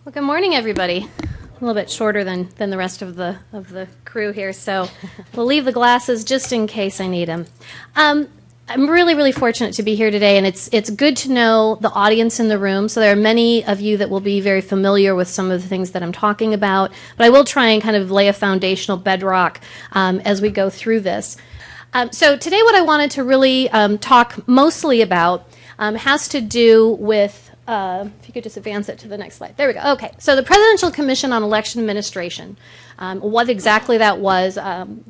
Well, good morning, everybody. A little bit shorter than the rest of the crew here, so we'll leave the glasses just in case I need them. I'm really fortunate to be here today, and it's good to know the audience in the room. So there are many of you that will be very familiar with some of the things that I'm talking about, but I will try and kind of lay a foundational bedrock as we go through this. So today what I wanted to really talk mostly about has to do with if you could just advance it to the next slide. There we go. Okay, so the Presidential Commission on Election Administration, what exactly that was,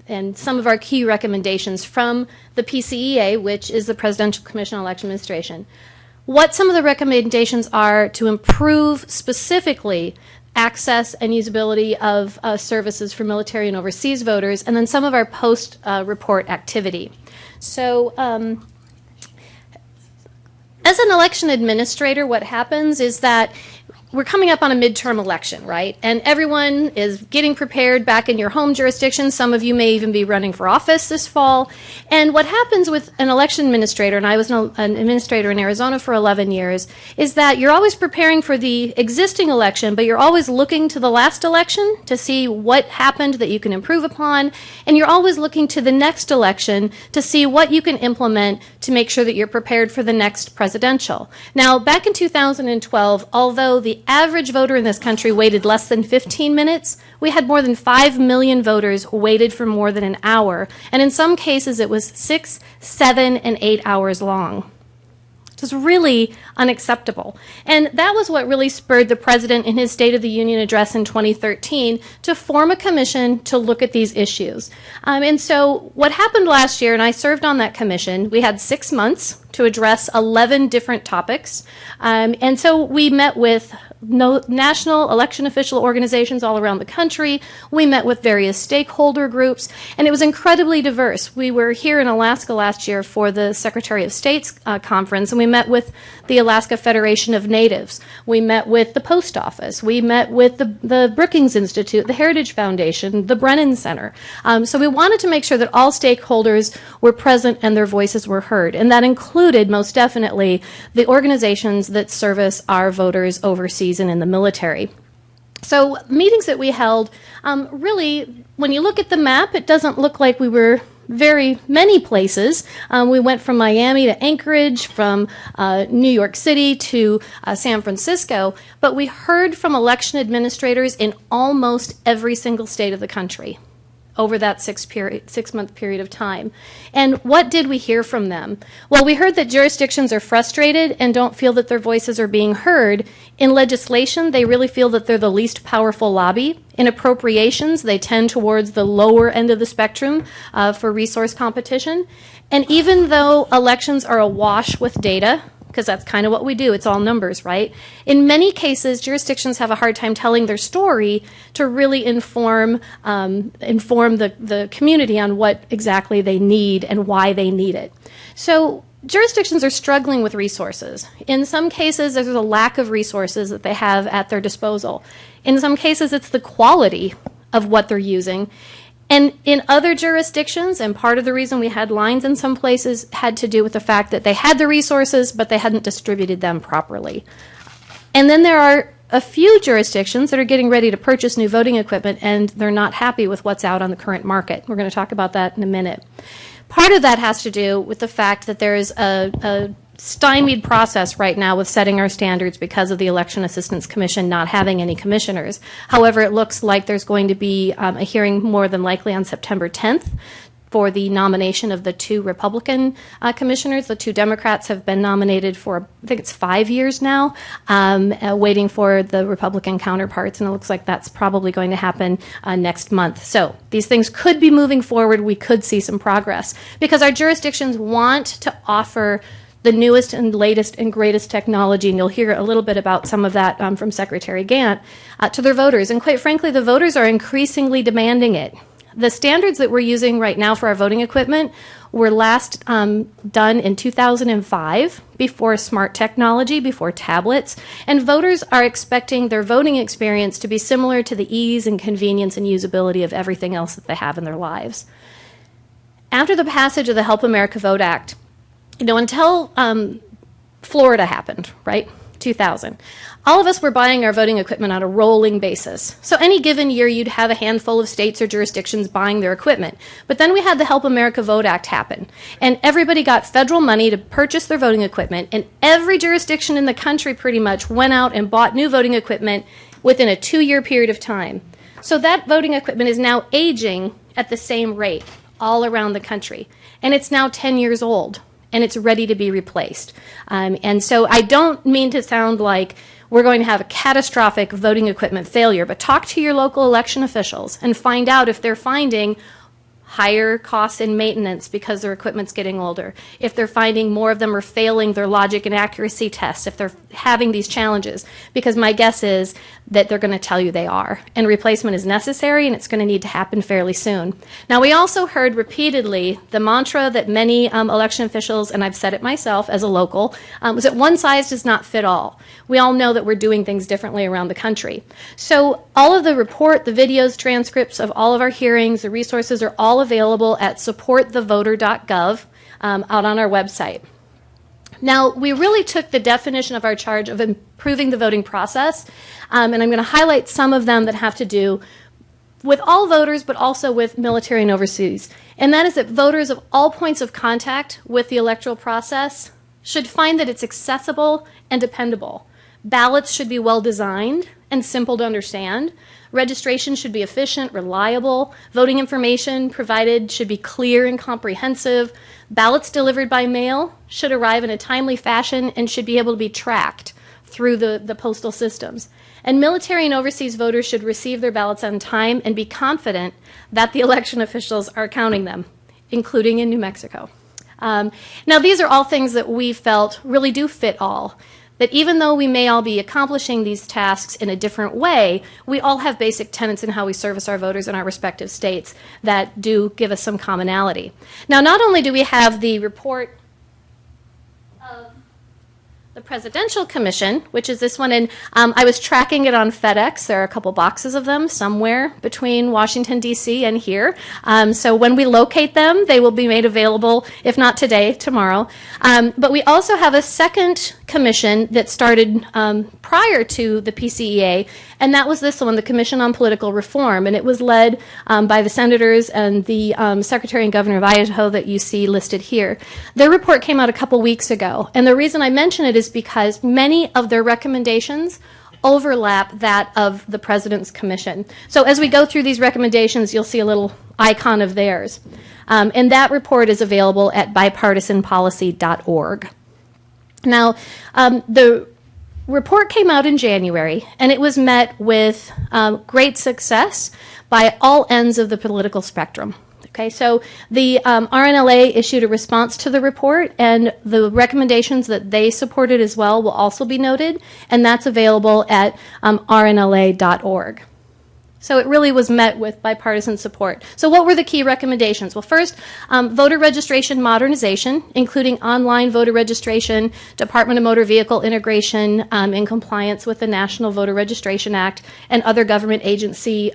and some of our key recommendations from the PCEA, which is the Presidential Commission on Election Administration. What some of the recommendations are to improve specifically access and usability of services for military and overseas voters, and then some of our post-report activity. So, as an election administrator, what happens is that we're coming up on a midterm election, right? And everyone is getting prepared back in your home jurisdiction. Some of you may even be running for office this fall. And what happens with an election administrator, and I was an administrator in Arizona for 11 years, is that you're always preparing for the existing election, but you're always looking to the last election to see what happened that you can improve upon. And you're always looking to the next election to see what you can implement to make sure that you're prepared for the next presidential. Now, back in 2012, although the average voter in this country waited less than 15 minutes, we had more than 5 million voters waited for more than an hour. And in some cases, it was 6, 7, and 8 hours long. It was really unacceptable. And that was what really spurred the president in his State of the Union address in 2013 to form a commission to look at these issues. And so what happened last year, and I served on that commission, we had 6 months to address 11 different topics. And so we met with national election official organizations all around the country. We met with various stakeholder groups, and it was incredibly diverse. We were here in Alaska last year for the Secretary of State's conference, and we met with the Alaska Federation of Natives. We met with the Post Office. We met with the Brookings Institute, the Heritage Foundation, the Brennan Center. So we wanted to make sure that all stakeholders were present and their voices were heard, and that included most definitely the organizations that service our voters overseas and in the military. So meetings that we held, really, when you look at the map, it doesn't look like we were very many places. We went from Miami to Anchorage, from New York City to San Francisco, but we heard from election administrators in almost every single state of the country over that 6-month period of time. And what did we hear from them? Well, we heard that jurisdictions are frustrated and don't feel that their voices are being heard. In legislation, they really feel that they're the least powerful lobby. In appropriations, they tend towards the lower end of the spectrum for resource competition. And even though elections are awash with data, because that's kind of what we do. It's all numbers, right? In many cases, jurisdictions have a hard time telling their story to really inform the community on what exactly they need and why they need it. So jurisdictions are struggling with resources. In some cases, there's a lack of resources that they have at their disposal. In some cases, it's the quality of what they're using. And in other jurisdictions, and part of the reason we had lines in some places had to do with the fact that they had the resources, but they hadn't distributed them properly. And then there are a few jurisdictions that are getting ready to purchase new voting equipment, and they're not happy with what's out on the current market. We're going to talk about that in a minute. Part of that has to do with the fact that there is a stymied process right now with setting our standards because of the Election Assistance Commission not having any commissioners. However, it looks like there's going to be a hearing more than likely on September 10th for the nomination of the 2 Republican commissioners. The 2 Democrats have been nominated for, I think it's 5 years now, waiting for the Republican counterparts, and it looks like that's probably going to happen next month. So these things could be moving forward. We could see some progress because our jurisdictions want to offer the newest and latest and greatest technology, and you'll hear a little bit about some of that from Secretary Gant, to their voters. And quite frankly, the voters are increasingly demanding it. The standards that we're using right now for our voting equipment were last done in 2005, before smart technology, before tablets, and voters are expecting their voting experience to be similar to the ease and convenience and usability of everything else that they have in their lives. After the passage of the Help America Vote Act, until Florida happened, right? 2000. All of us were buying our voting equipment on a rolling basis. So any given year, you'd have a handful of states or jurisdictions buying their equipment. But then we had the Help America Vote Act happen, and everybody got federal money to purchase their voting equipment, and every jurisdiction in the country pretty much went out and bought new voting equipment within a 2-year period of time. So that voting equipment is now aging at the same rate all around the country, and it's now 10 years old, and it's ready to be replaced. And so I don't mean to sound like we're going to have a catastrophic voting equipment failure, but talk to your local election officials and find out if they're finding higher costs in maintenance because their equipment's getting older, if they're finding more of them are failing their logic and accuracy tests, if they're having these challenges, because my guess is that they're going to tell you they are, and replacement is necessary, and it's going to need to happen fairly soon. Now, we also heard repeatedly the mantra that many election officials, and I've said it myself as a local, was that one size does not fit all. We all know that we're doing things differently around the country. So all of the report, the videos, transcripts of all of our hearings, the resources are all available at supportthevoter.gov out on our website. Now, we really took the definition of our charge of improving the voting process, and I'm going to highlight some of them that have to do with all voters, but also with military and overseas. And that is that voters of all points of contact with the electoral process should find that it's accessible and dependable. Ballots should be well designed and simple to understand. Registration should be efficient, reliable. Voting information provided should be clear and comprehensive. Ballots delivered by mail should arrive in a timely fashion and should be able to be tracked through the postal systems. And military and overseas voters should receive their ballots on time and be confident that the election officials are counting them, including in New Mexico. Now, these are all things that we felt really do fit all. That even though we may all be accomplishing these tasks in a different way, we all have basic tenets in how we service our voters in our respective states that do give us some commonality. Now, not only do we have the report of the Presidential Commission, which is this one, and I was tracking it on FedEx. There are a couple boxes of them somewhere between Washington, D.C. and here. So when we locate them, they will be made available, if not today, tomorrow. But we also have a second commission that started prior to the PCEA, and that was this one, the Commission on Political Reform, and it was led by the senators and the Secretary and Governor of Idaho that you see listed here. Their report came out a couple weeks ago, and the reason I mention it is because many of their recommendations overlap that of the President's Commission. So as we go through these recommendations, you'll see a little icon of theirs. And that report is available at bipartisanpolicy.org. Now, the report came out in January, and it was met with great success by all ends of the political spectrum. Okay, so the RNLA issued a response to the report, and the recommendations that they supported as well will also be noted, and that's available at rnla.org. So it really was met with bipartisan support. So what were the key recommendations? Well, first, voter registration modernization, including online voter registration, Department of Motor Vehicle integration in compliance with the National Voter Registration Act, and other government agency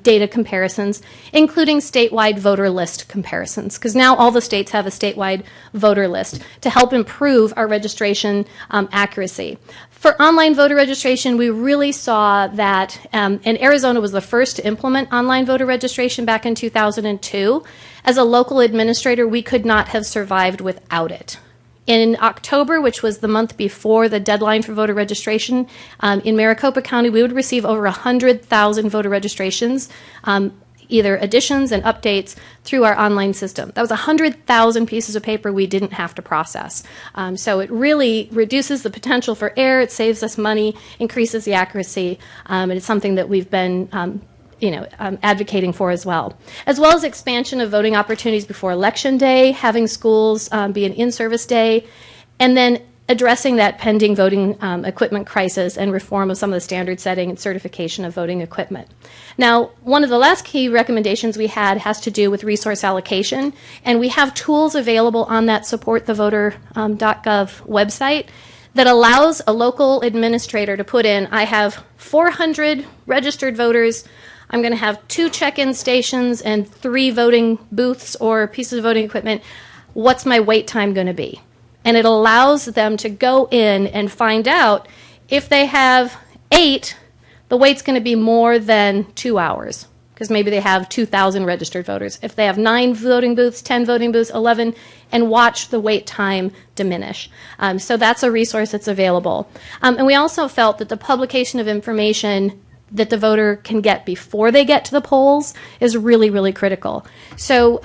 data comparisons, including statewide voter list comparisons, because now all the states have a statewide voter list to help improve our registration accuracy. For online voter registration, we really saw that, and Arizona was the first to implement online voter registration back in 2002. As a local administrator, we could not have survived without it. In October, which was the month before the deadline for voter registration, in Maricopa County, we would receive over 100,000 voter registrations, either additions and updates through our online system. That was 100,000 pieces of paper we didn't have to process. So it really reduces the potential for error, it saves us money, increases the accuracy, and it's something that we've been advocating for as well as expansion of voting opportunities before Election Day, having schools be an in-service day, and then addressing that pending voting equipment crisis and reform of some of the standard setting and certification of voting equipment. Now, one of the last key recommendations we had has to do with resource allocation, and we have tools available on that supportthevoter.gov website that allows a local administrator to put in, I have 400 registered voters, I'm going to have 2 check-in stations and 3 voting booths or pieces of voting equipment, what's my wait time going to be? And it allows them to go in and find out If they have 8, the wait's going to be more than 2 hours, because maybe they have 2,000 registered voters. If they have 9 voting booths, 10 voting booths, 11, and watch the wait time diminish. So that's a resource that's available. And we also felt that the publication of information that the voter can get before they get to the polls is really, really critical. So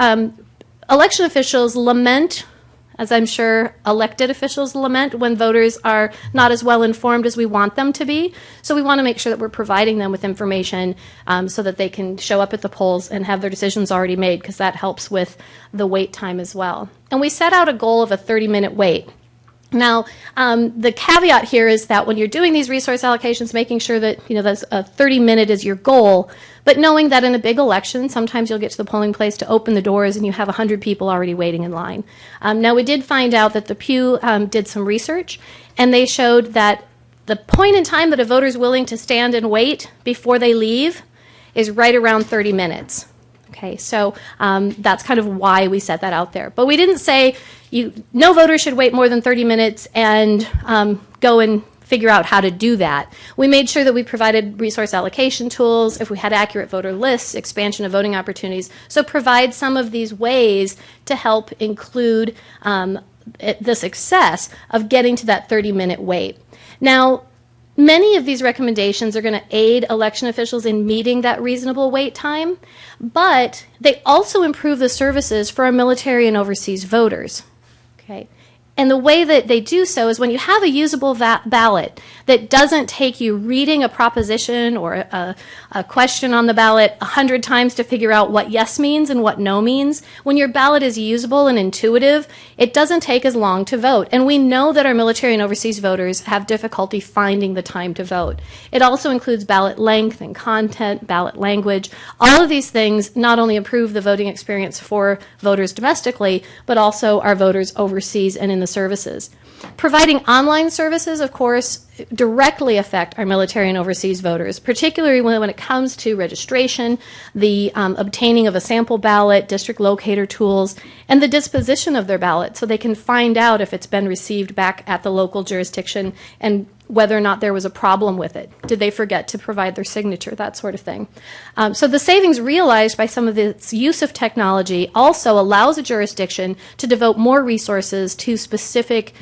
election officials lament, as I'm sure elected officials lament, when voters are not as well informed as we want them to be. So we want to make sure that we're providing them with information so that they can show up at the polls and have their decisions already made, because that helps with the wait time as well. And we set out a goal of a 30-minute wait. Now, the caveat here is that when you're doing these resource allocations, making sure that, that's a 30-minute is your goal, but knowing that in a big election, sometimes you'll get to the polling place to open the doors and you have 100 people already waiting in line. Now, we did find out that the Pew did some research, and they showed that the point in time that a voter is willing to stand and wait before they leave is right around 30 minutes. Okay, so that's kind of why we set that out there. But we didn't say no voter should wait more than 30 minutes and go and figure out how to do that. We made sure that we provided resource allocation tools, if we had accurate voter lists, expansion of voting opportunities. So provide some of these ways to help include the success of getting to that 30-minute wait. Now, many of these recommendations are going to aid election officials in meeting that reasonable wait time, but they also improve the services for our military and overseas voters. Okay. And the way that they do so is when you have a usable ballot that doesn't take you reading a proposition or a question on the ballot 100 times to figure out what yes means and what no means. When your ballot is usable and intuitive, it doesn't take as long to vote. And we know that our military and overseas voters have difficulty finding the time to vote. It also includes ballot length and content, ballot language. All of these things not only improve the voting experience for voters domestically, but also our voters overseas and in the services. Providing online services, of course, directly affect our military and overseas voters, particularly when it comes to registration, the obtaining of a sample ballot, district locator tools, and the disposition of their ballot so they can find out if it's been received back at the local jurisdiction and whether or not there was a problem with it. Did they forget to provide their signature? That sort of thing. So the savings realized by some of this use of technology also allows a jurisdiction to devote more resources to specific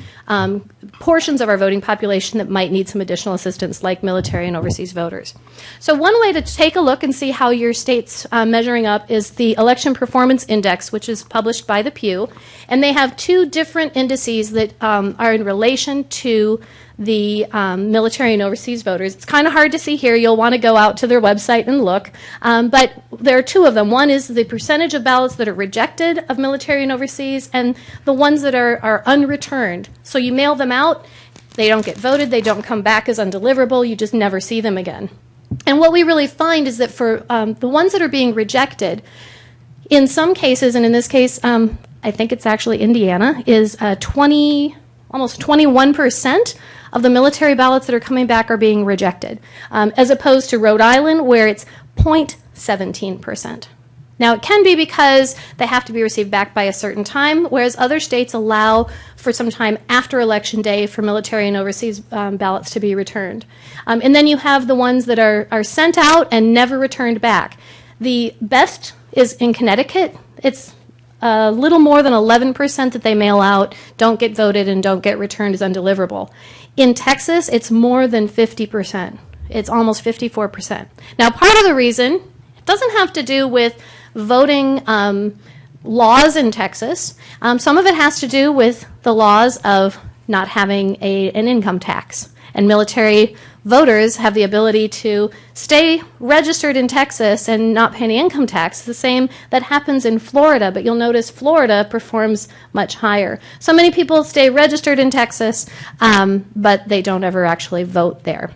portions of our voting population that might need some additional assistance, like military and overseas voters. So one way to take a look and see how your state's measuring up is the Election Performance Index, which is published by the Pew. And they have 2 different indices that are in relation to the military and overseas voters. It's kind of hard to see here. You'll want to go out to their website and look. But there are 2 of them. One is the percentage of ballots that are rejected of military and overseas, and the ones that are unreturned. So you mail them out, they don't get voted, they don't come back as undeliverable, you just never see them again. And what we really find is that for the ones that are being rejected, in some cases, and in this case, I think it's actually Indiana, is almost 21% of the military ballots that are coming back are being rejected, as opposed to Rhode Island, where it's 0.17%. Now, it can be because they have to be received back by a certain time, whereas other states allow for some time after Election Day for military and overseas ballots to be returned. And then you have the ones that are sent out and never returned back. The best is in Connecticut. It's a little more than 11% that they mail out, don't get voted, and don't get returned as undeliverable. In Texas, it's more than 50%. It's almost 54%. Now, part of the reason, it doesn't have to do with voting laws in Texas. Some of it has to do with the laws of not having an income tax. And military voters have the ability to stay registered in Texas and not pay any income tax. The same that happens in Florida, but you'll notice Florida performs much higher. So many people stay registered in Texas, but they don't ever actually vote there.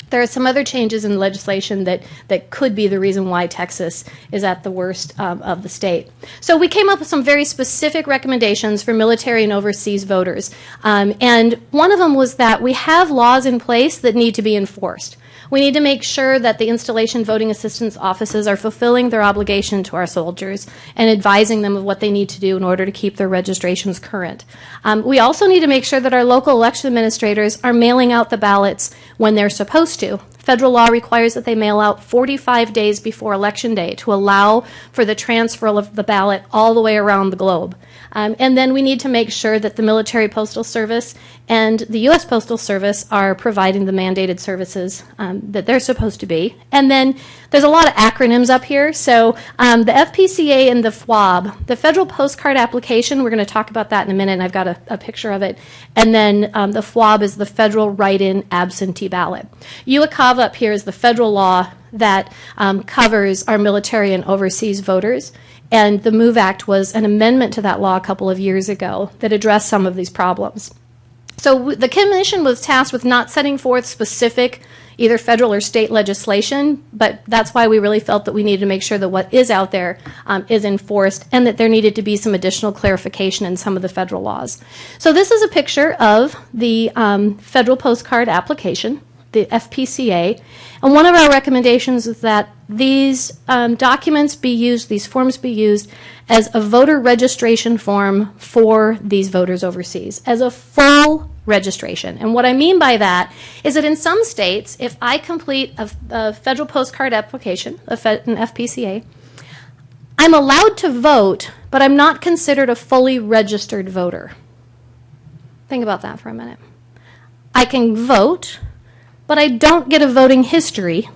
There are some other changes in legislation that could be the reason why Texas is at the worst of the state. So we came up with some very specific recommendations for military and overseas voters. And one of them was that we have laws in place that need to be enforced. We need to make sure that the installation voting assistance offices are fulfilling their obligation to our soldiers and advising them of what they need to do in order to keep their registrations current. We also need to make sure that our local election administrators are mailing out the ballots when they're supposed to. Federal law requires that they mail out 45 days before Election Day to allow for the transfer of the ballot all the way around the globe. And then we need to make sure that the Military Postal Service and the U.S. Postal Service are providing the mandated services that they're supposed to be. And then there's a lot of acronyms up here. So the FPCA and the FWAB, the Federal Postcard Application, we're going to talk about that in a minute, and I've got a picture of it. And then the FWAB is the Federal Write-In Absentee Ballot. HAVA up here is the federal law that covers our military and overseas voters. And the MOVE Act was an amendment to that law a couple of years ago that addressed some of these problems. So the Commission was tasked with not setting forth specific either federal or state legislation, but that's why we really felt that we needed to make sure that what is out there is enforced and that there needed to be some additional clarification in some of the federal laws. So this is a picture of the Federal Postcard Application, the FPCA, and one of our recommendations is that these documents be used, these forms be used as a voter registration form for these voters overseas, as a full registration. And what I mean by that is that in some states, if I complete a federal postcard application, an FPCA, I'm allowed to vote, but I'm not considered a fully registered voter. Think about that for a minute. I can vote, but I don't get a voting history.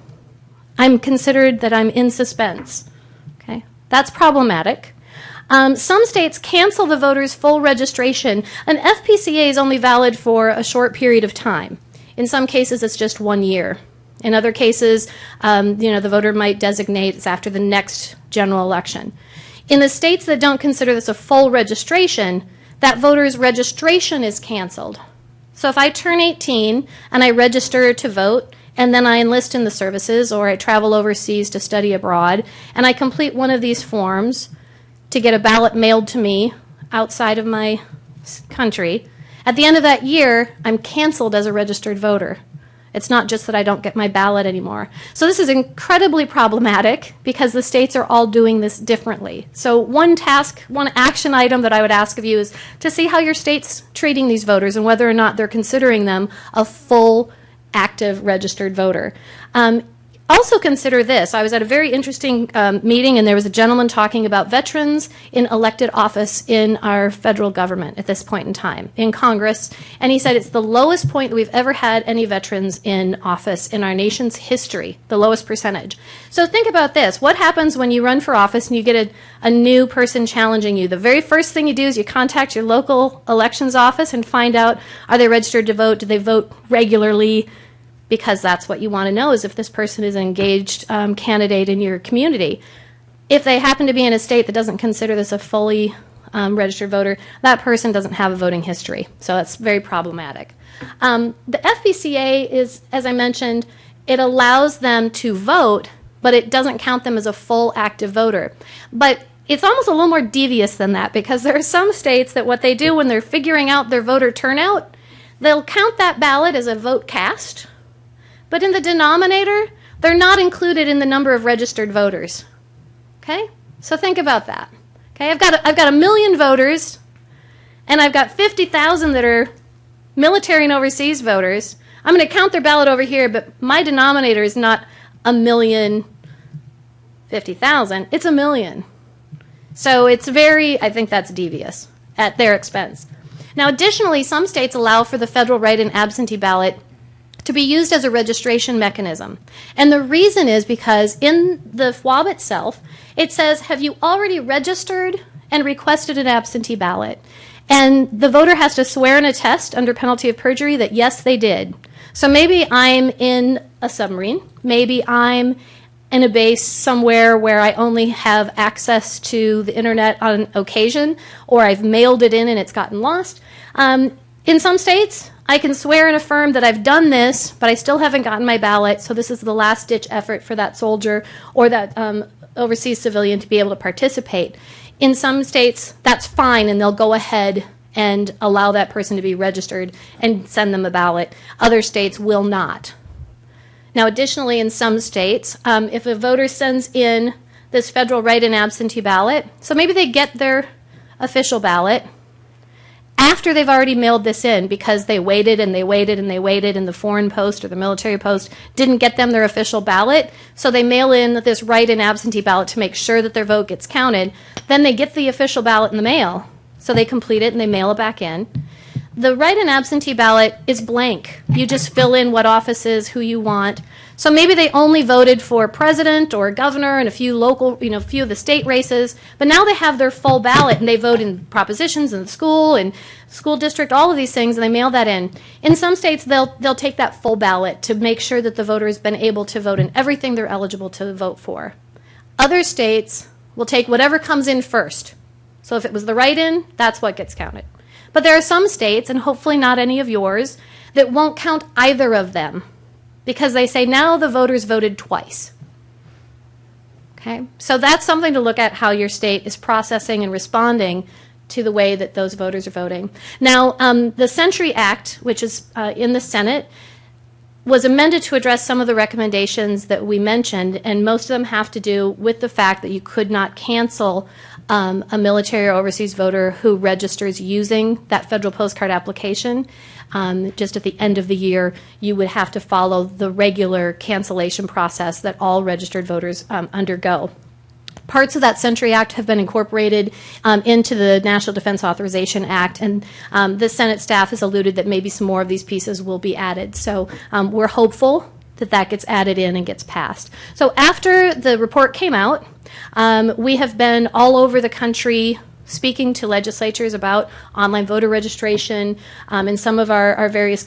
I'm considered that I'm in suspense. Okay, that's problematic. Some states cancel the voter's full registration. An FPCA is only valid for a short period of time. In some cases, it's just 1 year. In other cases, the voter might designate it's after the next general election. In the states that don't consider this a full registration, that voter's registration is canceled. So if I turn 18 and I register to vote, and then I enlist in the services or I travel overseas to study abroad, and I complete one of these forms to get a ballot mailed to me outside of my country, at the end of that year, I'm canceled as a registered voter. It's not just that I don't get my ballot anymore. So this is incredibly problematic because the states are all doing this differently. So one action item that I would ask of you is to see how your state's treating these voters and whether or not they're considering them a full, active, registered voter. Also consider this. I was at a very interesting meeting, and there was a gentleman talking about veterans in elected office in our federal government at this point in time, in Congress. And he said it's the lowest point that we've ever had any veterans in office in our nation's history, the lowest percentage. So think about this. What happens when you run for office and you get a new person challenging you? The very first thing you do is you contact your local elections office and find out, are they registered to vote? Do they vote regularly? Because that's what you want to know, is if this person is an engaged candidate in your community. If they happen to be in a state that doesn't consider this a fully registered voter, that person doesn't have a voting history. So that's very problematic. The FPCA is, as I mentioned, it allows them to vote, but it doesn't count them as a full active voter. But it's almost a little more devious than that, because there are some states that what they do when they're figuring out their voter turnout, they'll count that ballot as a vote cast. But in the denominator, they're not included in the number of registered voters. Okay? So think about that. Okay, I've got 1 million voters, and I've got 50,000 that are military and overseas voters. I'm going to count their ballot over here, but my denominator is not 1,050,000. It's 1 million. So it's I think that's devious at their expense. Now, additionally, some states allow for the federal write-in absentee ballot to be used as a registration mechanism. And the reason is because in the FWAB itself, it says, have you already registered and requested an absentee ballot? And the voter has to swear and attest under penalty of perjury that, yes, they did. So maybe I'm in a submarine. Maybe I'm in a base somewhere where I only have access to the internet on occasion, or I've mailed it in and it's gotten lost. In some states, I can swear and affirm that I've done this, but I still haven't gotten my ballot, so this is the last-ditch effort for that soldier or that overseas civilian to be able to participate. In some states, that's fine, and they'll go ahead and allow that person to be registered and send them a ballot. Other states will not. Now, additionally, in some states, if a voter sends in this federal write-in absentee ballot, so maybe they get their official ballot after they've already mailed this in because they waited and they waited and they waited and the foreign post or the military post didn't get them their official ballot, so they mail in this write-in absentee ballot to make sure that their vote gets counted. Then they get the official ballot in the mail, so they complete it and they mail it back in. The write-in absentee ballot is blank. You just fill in what offices, who you want. So maybe they only voted for president or governor and a few local, a few of the state races, but now they have their full ballot and they vote in propositions in the school and school district, all of these things, and they mail that in. In some states, they'll take that full ballot to make sure that the voter has been able to vote in everything they're eligible to vote for. Other states will take whatever comes in first. So if it was the write-in, that's what gets counted. But there are some states, and hopefully not any of yours, that won't count either of them because they say now the voters voted twice. Okay, so that's something to look at, how your state is processing and responding to the way that those voters are voting. Now, the Century Act, which is in the Senate, was amended to address some of the recommendations that we mentioned, and most of them have to do with the fact that you could not cancel a military or overseas voter who registers using that federal postcard application. Just at the end of the year, you would have to follow the regular cancellation process that all registered voters undergo. Parts of that Century Act have been incorporated into the National Defense Authorization Act, and the Senate staff has alluded that maybe some more of these pieces will be added. So we're hopeful that that gets added in and gets passed. So after the report came out, we have been all over the country speaking to legislatures about online voter registration and some of our various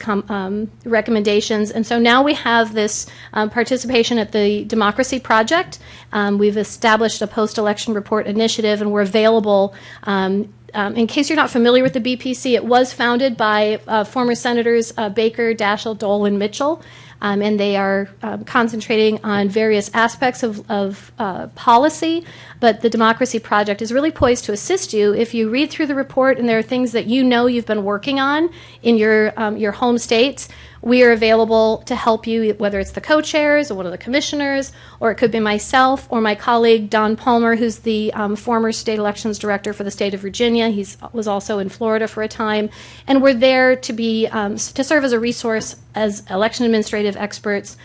recommendations. And so now we have this participation at the Democracy Project. We've established a post-election report initiative, and we're available. In case you're not familiar with the BPC, it was founded by former Senators Baker, Daschle, Dole, and Mitchell. And they are concentrating on various aspects of policy, but the Democracy Project is really poised to assist you if you read through the report and there are things that you know you've been working on in your home states. We are available to help you, whether it's the co-chairs or one of the commissioners, or it could be myself or my colleague Don Palmer, who's the former state elections director for the state of Virginia. He was also in Florida for a time, and we're there to be to serve as a resource as election administrative experts,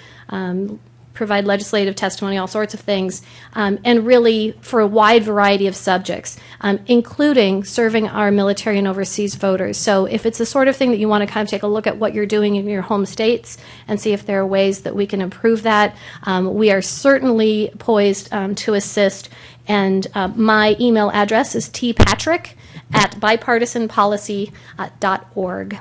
provide legislative testimony, all sorts of things, and really for a wide variety of subjects, including serving our military and overseas voters. So if it's the sort of thing that you want to kind of take a look at what you're doing in your home states and see if there are ways that we can improve that, we are certainly poised to assist. And my email address is tpatrick@bipartisanpolicy.org.